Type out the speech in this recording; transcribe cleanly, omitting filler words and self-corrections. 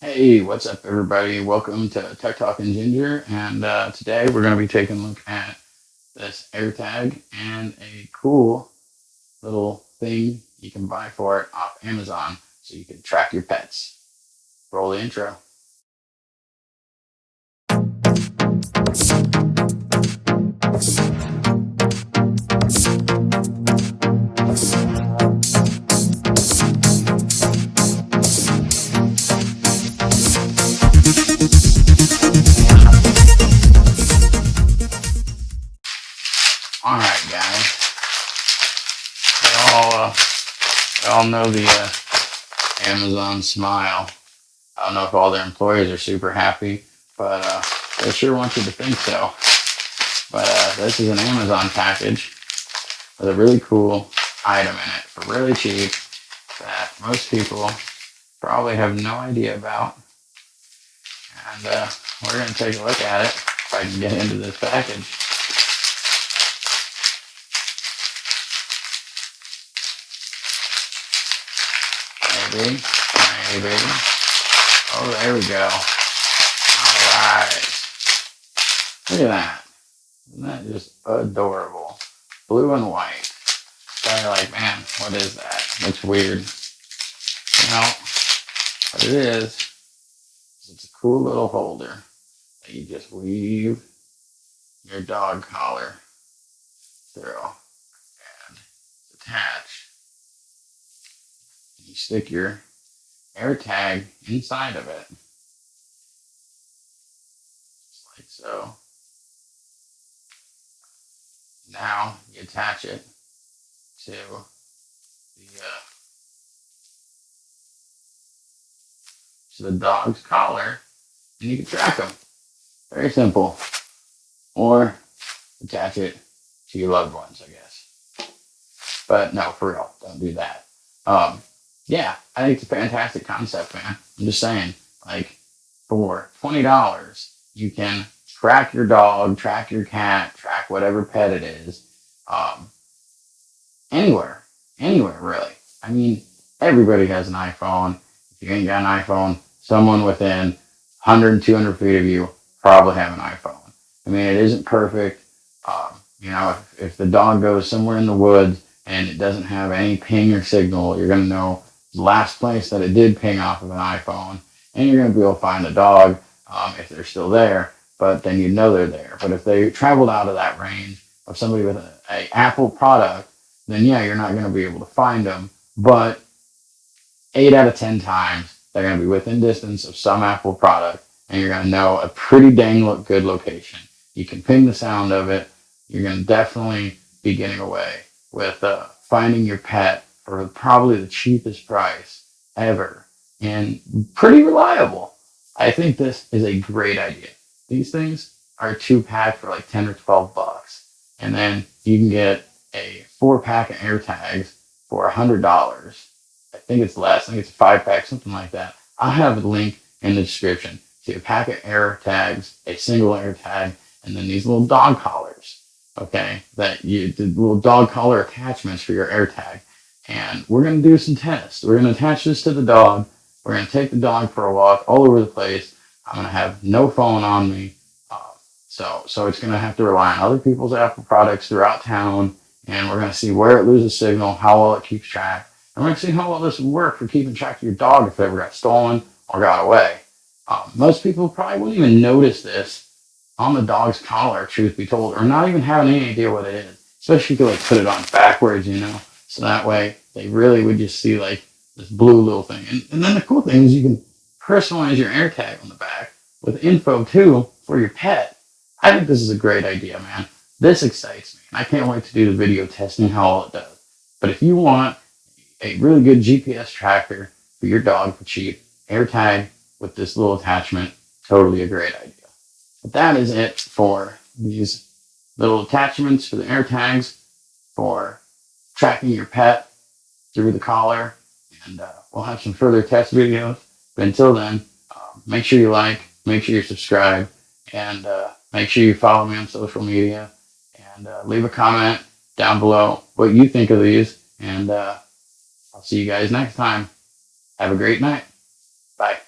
Hey, what's up, everybody? Welcome to Tech Talk and Ginger. And today we're going to be taking a look at this AirTag and a cool little thing you can buy for it off Amazon so you can track your pets. Roll the intro. All right, guys. We all know the Amazon smile. I don't know if all their employees are super happy, but they sure want you to think so. But this is an Amazon package with a really cool item in it for really cheap that most people probably have no idea about. And we're going to take a look at it if I can get into this package. Maybe. Maybe. Oh, there we go. All right. Look at that. Isn't that just adorable? Blue and white. Probably like, man, what is that? Looks weird. Well, what it is it's a cool little holder that you just weave your dog collar through and attach. You stick your AirTag inside of it, just like so. Now you attach it to the dog's collar, and you can track them. Very simple. Or attach it to your loved ones, I guess. But no, for real, don't do that. Yeah, I think it's a fantastic concept, man. I'm just saying, like, for $20, you can track your dog, track your cat, track whatever pet it is, um, anywhere really. I mean, everybody has an iPhone. If you ain't got an iPhone, someone within 100, 200 feet of you probably have an iPhone. I mean, it isn't perfect. If the dog goes somewhere in the woods and it doesn't have any ping or signal, you're going to know the last place that it did ping off of an iPhone, and you're going to be able to find the dog if they're still there, but then you know they're there. But if they traveled out of that range of somebody with a Apple product, then yeah, you're not going to be able to find them. But 8 out of 10 times, they're going to be within distance of some Apple product, and you're going to know a pretty dang good location. You can ping the sound of it. You're going to definitely be getting away with finding your pet for probably the cheapest price ever and pretty reliable. I think this is a great idea. These things are 2-pack for like 10 or 12 bucks. And then you can get a 4-pack of AirTags for $100. I think it's less. I think it's a 5-pack, something like that. I'll have a link in the description to a pack of AirTags, a single AirTag, and then these little dog collars. Okay, the little dog collar attachments for your AirTag. And we're going to do some tests. We're going to attach this to the dog. We're going to take the dog for a walk all over the place. I'm going to have no phone on me. So it's going to have to rely on other people's Apple products throughout town. And we're going to see where it loses signal, how well it keeps track. And we're going to see how well this would work for keeping track of your dog if it ever got stolen or got away. Most people probably wouldn't even notice this on the dog's collar, truth be told, or not even having any idea what it is. Especially if you like put it on backwards, so that way they really would just see like this blue little thing. And then the cool thing is you can personalize your AirTag on the back with info too for your pet. I think this is a great idea, man. This excites me. And I can't wait to do the video testing how all it does. But if you want a really good GPS tracker for your dog for cheap, AirTag with this little attachment, totally a great idea. But that is it for these little attachments for the AirTags for tracking your pet through the collar. And we'll have some further test videos. But until then, make sure you like, make sure you subscribe, and make sure you follow me on social media. And leave a comment down below what you think of these. And I'll see you guys next time. Have a great night. Bye.